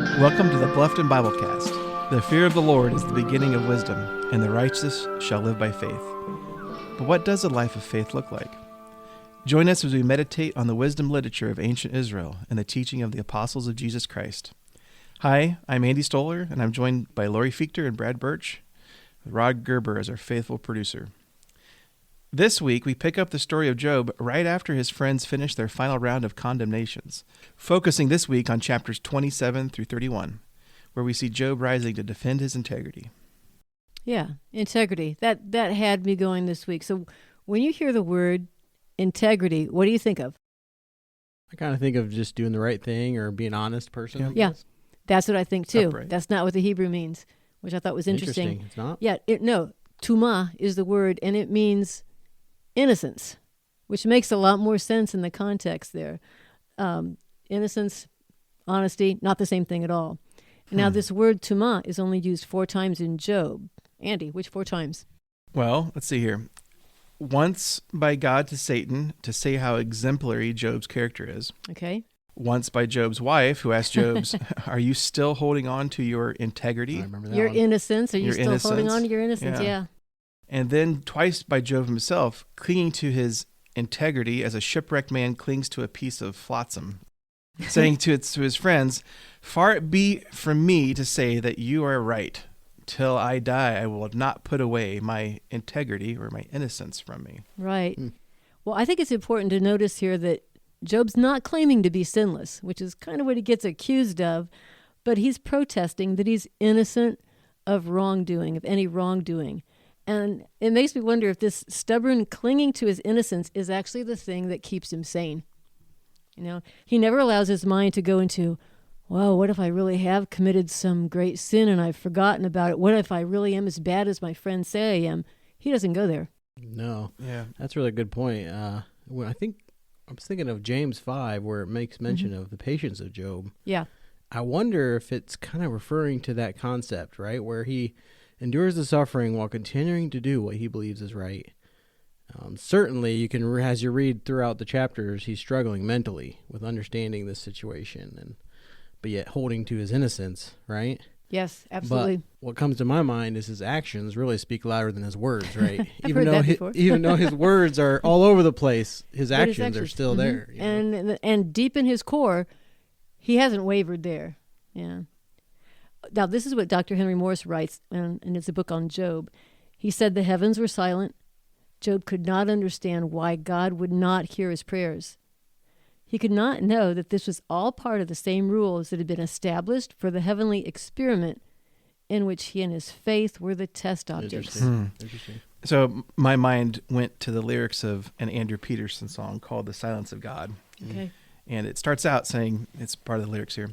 Welcome to the Bluffton Biblecast. The fear of the Lord is the beginning of wisdom, and the righteous shall live by faith. But what does a life of faith look like? Join us as we meditate on the wisdom literature of ancient Israel and the teaching of the apostles of Jesus Christ. Hi, I'm Andy Stoller, and I'm joined by Lori Fichter and Brad Birch, with Rod Gerber as our faithful producer. This week, we pick up the story of Job right after his friends finish their final round of condemnations, focusing this week on chapters 27 through 31, where we see Job rising to defend his integrity. Yeah, integrity. That had me going this week. So when you hear the word integrity, what do you think of? I kind of think of just doing the right thing or being an honest person. Yeah, that's what I think too. Upright. That's not what the Hebrew means, which I thought was interesting. It's not? Yeah, tuma is the word, and it means innocence, which makes a lot more sense in the context there. Innocence, honesty, not the same thing at all. Now, this word tuma is only used 4 times in Job. Andy, which 4 times? Well, let's see here. Once by God to Satan to say how exemplary Job's character is. Okay. Once by Job's wife, who asked Job, are you still holding on to your integrity? I remember that Your one. innocence. Are you Your still holding innocence. on to your innocence? Yeah. Yeah. And then twice by Job himself, clinging to his integrity as a shipwrecked man clings to a piece of flotsam, saying to his friends, far it be from me to say that you are right. Till I die, I will not put away my integrity or my innocence from me. Right. Well, I think it's important to notice here that Job's not claiming to be sinless, which is kind of what he gets accused of, but he's protesting that he's innocent of wrongdoing, of any wrongdoing. And it makes me wonder if this stubborn clinging to his innocence is actually the thing that keeps him sane. You know, he never allows his mind to go into, well, what if I really have committed some great sin and I've forgotten about it? What if I really am as bad as my friends say I am? He doesn't go there. No. Yeah. That's a really good point. I was thinking of James 5, where it makes mention of the patience of Job. Yeah. I wonder if it's kind of referring to that concept, right? Where he endures the suffering while continuing to do what he believes is right. Certainly, you can, as you read throughout the chapters, he's struggling mentally with understanding this situation, but yet holding to his innocence, right? Yes, absolutely. But what comes to my mind is his actions really speak louder than his words, right? I've heard that before. Even though his words are all over the place, his But actions are still there. You know? And deep in his core, he hasn't wavered there. Yeah. Now, this is what Dr. Henry Morris writes, and it's a book on Job. He said the heavens were silent. Job could not understand why God would not hear his prayers. He could not know that this was all part of the same rules that had been established for the heavenly experiment in which he and his faith were the test objects. Interesting. So my mind went to the lyrics of an Andrew Peterson song called The Silence of God. Okay. And it starts out saying, it's part of the lyrics here,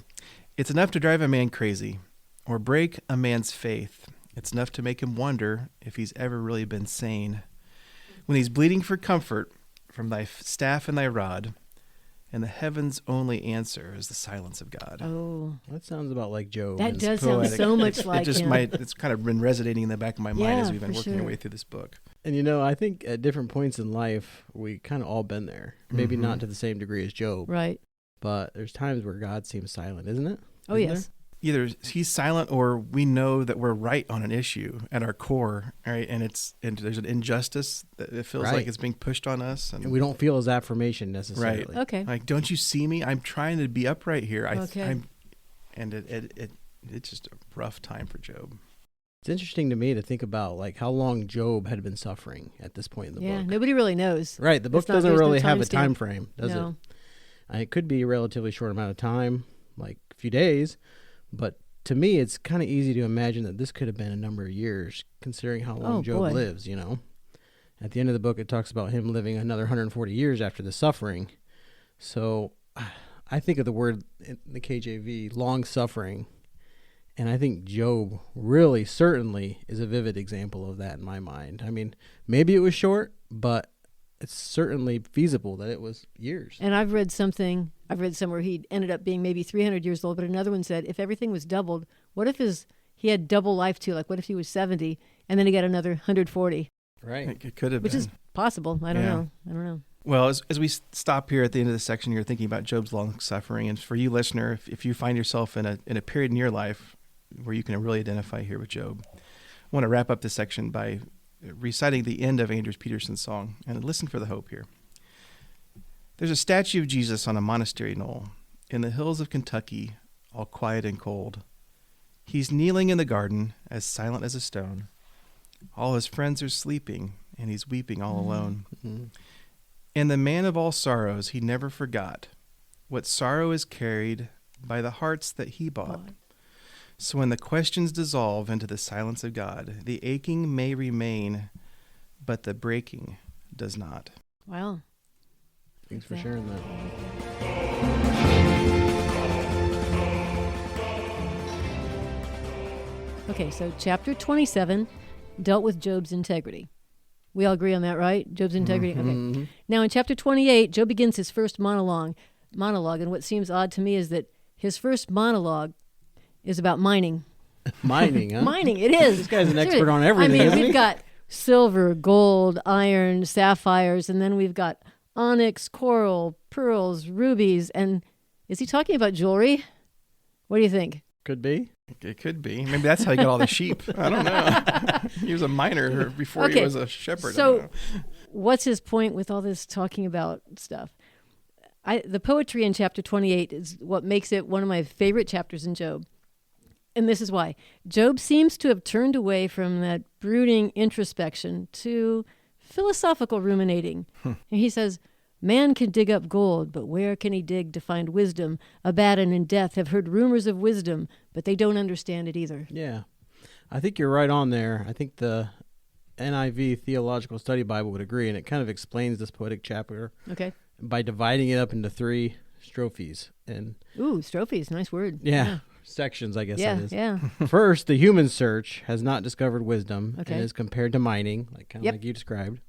it's enough to drive a man crazy or break a man's faith. It's enough to make him wonder if he's ever really been sane. When he's bleeding for comfort from thy staff and thy rod, and the heaven's only answer is the silence of God. Oh, That sounds about like Job. that and does sound poetic. so much like him. It's kind of been resonating in the back of my mind as Yeah, we've been for working sure. our way through this book. And I think at different points in life, we kind of all been there. Maybe not to the same degree as Job, Right. but there's times where God seems silent, isn't it? Oh, Isn't yes. Either he's silent or we know that we're right on an issue at our core, right? And there's an injustice that it feels Right. like it's being pushed on us. And we don't feel his affirmation necessarily. Right. Okay. Like, don't you see me? I'm trying to be upright here. Okay. It's just a rough time for Job. It's interesting to me to think about like how long Job had been suffering at this point in the Yeah, book. nobody really knows. Right. The book There's doesn't no really have a timestamp. time frame, does No. it? It could be a relatively short amount of time, like a few days, but to me, it's kind of easy to imagine that this could have been a number of years, considering how long Oh, Job boy. lives, At the end of the book, it talks about him living another 140 years after the suffering. So I think of the word in the KJV, long suffering, and I think Job really certainly is a vivid example of that in my mind. I mean, maybe it was short, but it's certainly feasible that it was years. And I've read somewhere he ended up being maybe 300 years old, but another one said if everything was doubled, what if he had double life too? Like what if he was 70 and then he got another 140, Right. It could have which been. is possible. I don't Yeah. know. Well, as we stop here at the end of the section, you're thinking about Job's long suffering. And for you, listener, if you find yourself in a period in your life where you can really identify here with Job, I want to wrap up this section by reciting the end of Andrew Peterson's song. And listen for the hope here. There's a statue of Jesus on a monastery knoll in the hills of Kentucky, all quiet and cold. He's kneeling in the garden, as silent as a stone. All his friends are sleeping, and he's weeping all alone. Mm-hmm. And the man of all sorrows, he never forgot what sorrow is carried by the hearts that he bought. So when the questions dissolve into the silence of God, the aching may remain, but the breaking does not. Wow. Thanks for sharing that. Okay, so chapter 27 dealt with Job's integrity. We all agree on that, right? Job's integrity. Mm-hmm. Okay. Now in chapter 28, Job begins his first monologue, and what seems odd to me is that his first monologue is about mining. Mining, huh? Mining, it is. This guy's an expert on everything, I mean, isn't we've he? got silver, gold, iron, sapphires, and then we've got onyx, coral, pearls, rubies, and is he talking about jewelry? What do you think? Could be. It could be. Maybe that's how he got all the sheep. I don't know. He was a miner before he Okay, was a shepherd. I don't So know. what's his point with all this talking about stuff? The poetry in chapter 28 is what makes it one of my favorite chapters in Job. And this is why. Job seems to have turned away from that brooding introspection to philosophical ruminating. And he says, man can dig up gold, but where can he dig to find wisdom? Abaddon and Death have heard rumors of wisdom, but they don't understand it either. Yeah. I think you're right on there. I think the NIV Theological Study Bible would agree, and it kind of explains this poetic chapter Okay. by dividing it up into 3 strophes. And Ooh, strophes, nice word. yeah. Sections, I guess Yeah, that is. yeah. First, the human search has not discovered wisdom Okay. and is compared to mining, kind of Yep. like you described.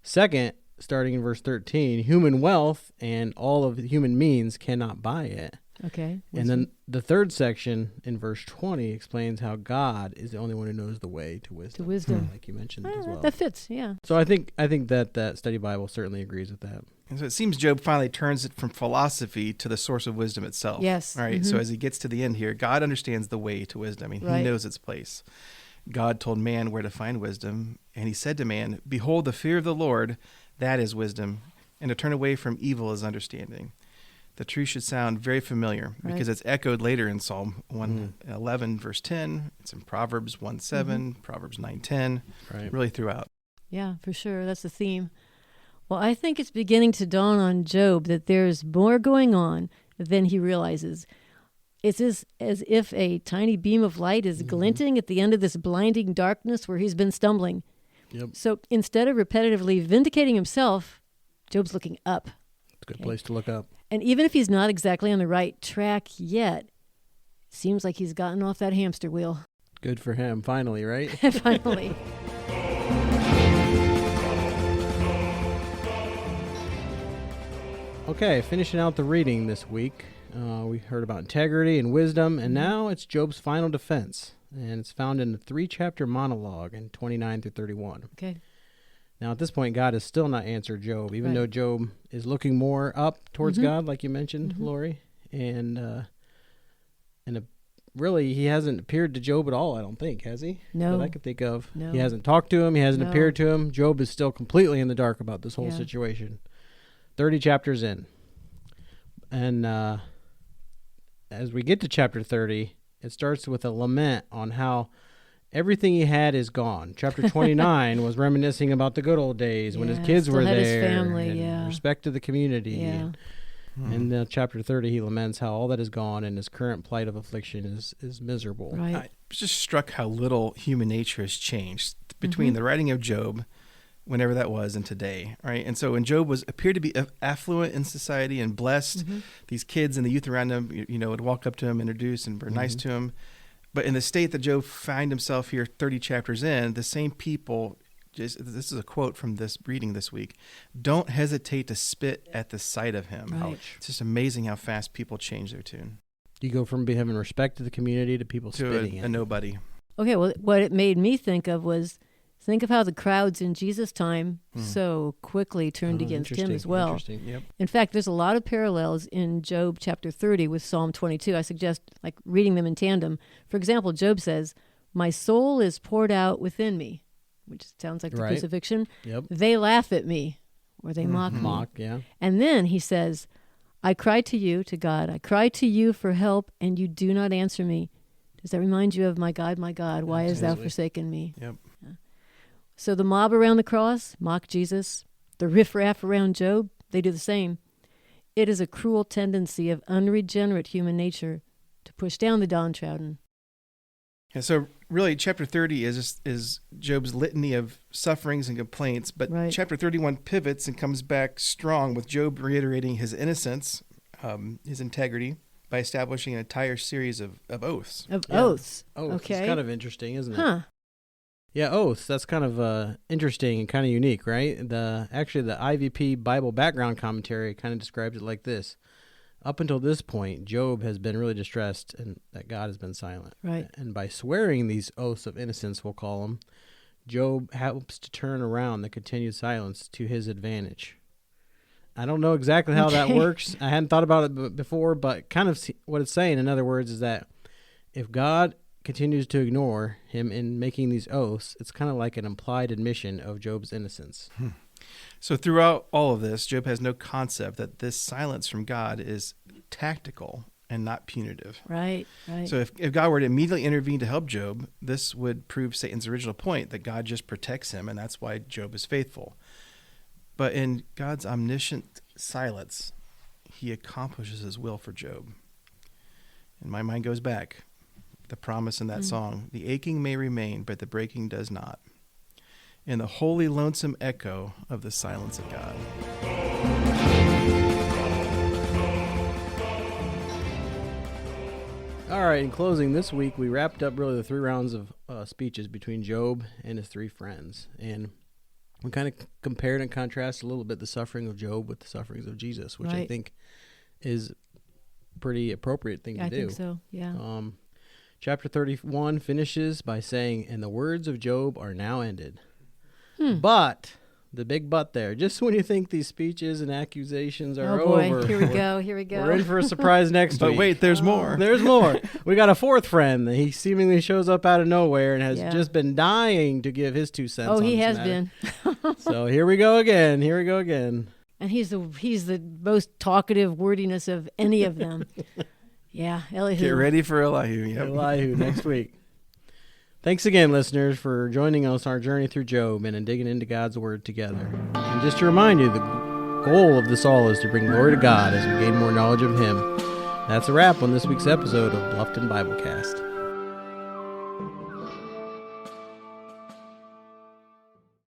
Second, starting in verse 13, human wealth and all of the human means cannot buy it. Okay. And then the third section in verse 20 explains how God is the only one who knows the way to wisdom. To wisdom. Like you mentioned as well. That fits, yeah. So I think that study Bible certainly agrees with that. And so it seems Job finally turns it from philosophy to the source of wisdom itself. Yes. All right. So Mhm. as he gets to the end here, God understands the way to wisdom. I mean, Right. he knows its place. God told man where to find wisdom, and he said to man, behold, the fear of the Lord, that is wisdom, and to turn away from evil is understanding. The truth should sound very familiar because it's echoed later in Psalm 111, verse 10. It's in Proverbs 1:7, Proverbs 9:10, Right. really throughout. Yeah, for sure. That's the theme. Well, I think it's beginning to dawn on Job that there's more going on than he realizes. It's as if a tiny beam of light is glinting at the end of this blinding darkness where he's been stumbling. Yep. So instead of repetitively vindicating himself, Job's looking up. It's a good place to look up. And even if he's not exactly on the right track yet, it seems like he's gotten off that hamster wheel. Good for him, finally, right? Finally. Okay, finishing out the reading this week. We heard about integrity and wisdom, and now it's Job's final defense. And it's found in the 3-chapter monologue in 29 through 31. Okay. Now, at this point, God has still not answered Job, even Right. though Job is looking more up towards Mhm. God, like you mentioned, Lori. Really, he hasn't appeared to Job at all, I don't think, has he? No. That I could think of. No. He hasn't talked to him. He hasn't No. appeared to him. Job is still completely in the dark about this whole Yeah. situation. 30 chapters in. And as we get to chapter 30, it starts with a lament on how everything he had is gone. Chapter 29 was reminiscing about the good old days when his Yeah, kids still were had his there. family, and yeah. respect to the community. Yeah. And chapter 30, he laments how all that is gone and his current plight of affliction is miserable. Right. I was just struck how little human nature has changed between the writing of Job, whenever that was, and today, right? And so when Job appeared to be affluent in society and blessed, these kids and the youth around him, would walk up to him, introduce, and were nice to him. But in the state that Job found himself here 30 chapters in, the same people, this is a quote from this reading this week, don't hesitate to spit at the sight of him. Right. It's just amazing how fast people change their tune You go from having respect to the community to people to spitting a at nobody. Okay, well, what it made me think of was Think of how the crowds in Jesus' time so quickly turned against him as well. Interesting. Yep. In fact, there's a lot of parallels in Job chapter 30 with Psalm 22. I suggest like reading them in tandem. For example, Job says, "My soul is poured out within me," which sounds like the Right. crucifixion. Yep. "They laugh at me," or they mock me. Mock, yeah. And then he says, "I cry to you," to God, "I cry to you for help, and you do not answer me." Does that remind you of my God, why hast thou Absolutely. forsaken me? Yep. So the mob around the cross mock Jesus. The riffraff around Job, they do the same. It is a cruel tendency of unregenerate human nature to push down the downtrodden. And so really chapter 30 is Job's litany of sufferings and complaints, but Right. chapter 31 pivots and comes back strong with Job reiterating his innocence, his integrity, by establishing an entire series of oaths. Of Yeah. oaths. Oaths. Okay. It's kind of interesting, isn't it? Huh. Yeah, oaths. That's kind of interesting and kind of unique, right? The IVP Bible background commentary kind of describes it like this: up until this point, Job has been really distressed and that God has been silent. Right. And by swearing these oaths of innocence, we'll call them, Job helps to turn around the continued silence to his advantage. I don't know exactly how that Okay. works. I hadn't thought about it before, but kind of what it's saying, in other words, is that if God continues to ignore him in making these oaths, it's kind of like an implied admission of Job's innocence. So throughout all of this, Job has no concept that this silence from God is tactical and not punitive. Right. So if God were to immediately intervene to help Job, this would prove Satan's original point, that God just protects him, and that's why Job is faithful. But in God's omniscient silence, he accomplishes his will for Job. And my mind goes back, the promise in that song, "The aching may remain, but the breaking does not," in the holy lonesome echo of the silence of God. All right, in closing, this week we wrapped up really the 3 rounds of speeches between Job and his 3 friends. And we kind of compared and contrasted a little bit the suffering of Job with the sufferings of Jesus, which I Right. think is a pretty appropriate thing to I do. think so. Yeah. Chapter 31 finishes by saying, "And the words of Job are now ended." Hmm. But, the big but there, just when you think these speeches and accusations are Oh boy. over, Here we go. Here we go. we're in for a surprise next But week. wait, there's more. There's more. We got a 4th friend. He seemingly shows up out of nowhere and has Yeah. just been dying to give his 2 cents. Oh, on he this has matter. been. So here we go again. And he's the most talkative wordiness of any of them. Yeah, Elihu. Get ready for Elihu. Yep. Elihu next week. Thanks again, listeners, for joining us on our journey through Job and in digging into God's Word together. And just to remind you, the goal of this all is to bring glory to God as we gain more knowledge of Him. That's a wrap on this week's episode of Bluffton Biblecast.